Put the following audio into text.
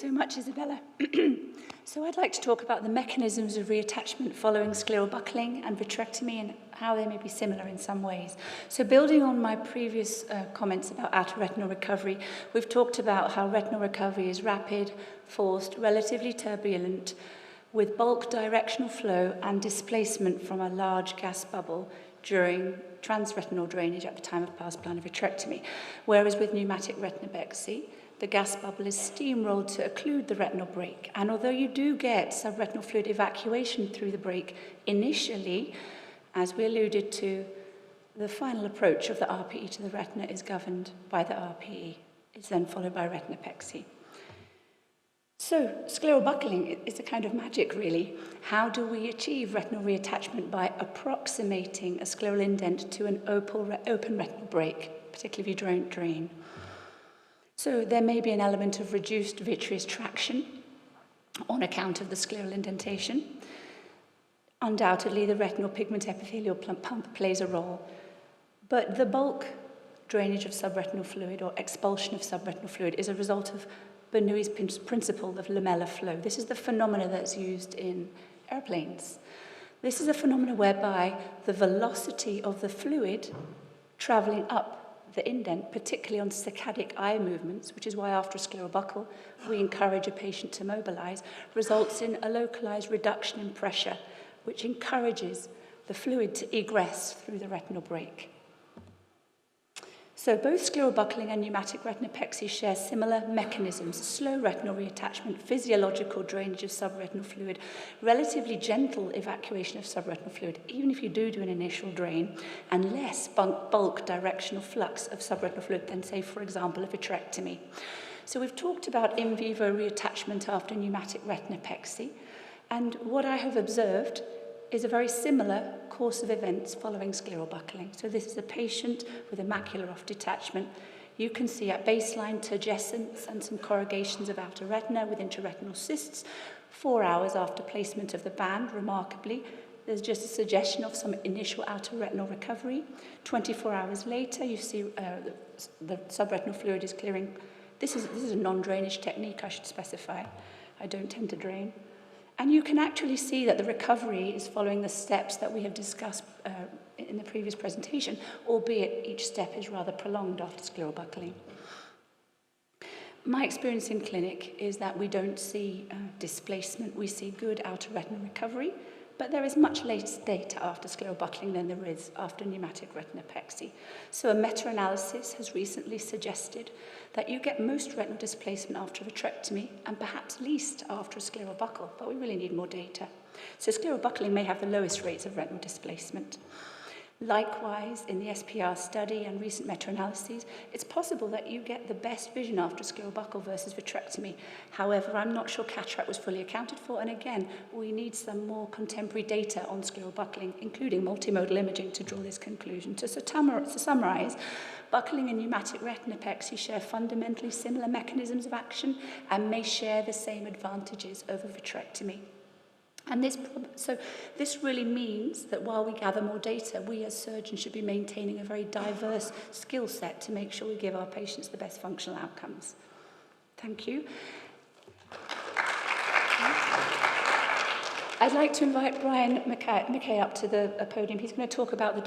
So much, Isabella. So I'd like to talk about the mechanisms of reattachment following scleral buckling and vitrectomy and how they may be similar in some ways. So building on my previous comments about outer retinal recovery, we've talked about how retinal recovery is rapid, forced, relatively turbulent, with bulk directional flow and displacement from a large gas bubble during transretinal drainage at the time of past plantar vitrectomy. Whereas with pneumatic retinopexy, the gas bubble is steamrolled to occlude the retinal break. And although you do get subretinal fluid evacuation through the break initially, as we alluded to, the final approach of the RPE to the retina is governed by the RPE. It's then followed by retinopexy. So, scleral buckling is a kind of magic, really. How do we achieve retinal reattachment? By approximating a scleral indent to an open retinal break, particularly if you don't drain. So there may be an element of reduced vitreous traction on account of the scleral indentation. Undoubtedly, the retinal pigment epithelial pump plays a role, but the bulk drainage of subretinal fluid or expulsion of subretinal fluid is a result of Bernoulli's principle of lamellar flow. This is the phenomena that's used in airplanes. This is a phenomena whereby the velocity of the fluid traveling up the indent, particularly on saccadic eye movements, which is why after a scleral buckle we encourage a patient to mobilize, results in a localized reduction in pressure, which encourages the fluid to egress through the retinal break. So both scleral buckling and pneumatic retinopexy share similar mechanisms: slow retinal reattachment, physiological drainage of subretinal fluid, relatively gentle evacuation of subretinal fluid, even if you do an initial drain, and less bulk directional flux of subretinal fluid than, say, for example, a vitrectomy. So we've talked about in vivo reattachment after pneumatic retinopexy, and what I have observed is a very similar course of events following scleral buckling. So this is a patient with a macular off detachment. You can see at baseline turgescence and some corrugations of outer retina with intraretinal cysts 4 hours after placement of the band. Remarkably, there's just a suggestion of some initial outer retinal recovery. 24 hours later, you see the subretinal fluid is clearing. This is a non-drainage technique, I should specify. I don't tend to drain. And you can actually see that the recovery is following the steps that we have discussed in the previous presentation, albeit each step is rather prolonged after scleral buckling. My experience in clinic is that we don't see displacement. We see good outer retinal recovery, but there is much less data after scleral buckling than there is after pneumatic retinopexy. So a meta-analysis has recently suggested that you get most retinal displacement after vitrectomy and perhaps least after a scleral buckle, but we really need more data. So scleral buckling may have the lowest rates of retinal displacement. Likewise, in the SPR study and recent meta-analyses, it's possible that you get the best vision after scleral buckle versus vitrectomy. However, I'm not sure cataract was fully accounted for, and again, we need some more contemporary data on scleral buckling, including multimodal imaging, to draw this conclusion. To summarize, buckling and pneumatic retinopexy share fundamentally similar mechanisms of action and may share the same advantages over vitrectomy. And this really means that while we gather more data, we as surgeons should be maintaining a very diverse skill set to make sure we give our patients the best functional outcomes. Thank you. I'd like to invite Brian McKay up to the podium. He's going to talk about the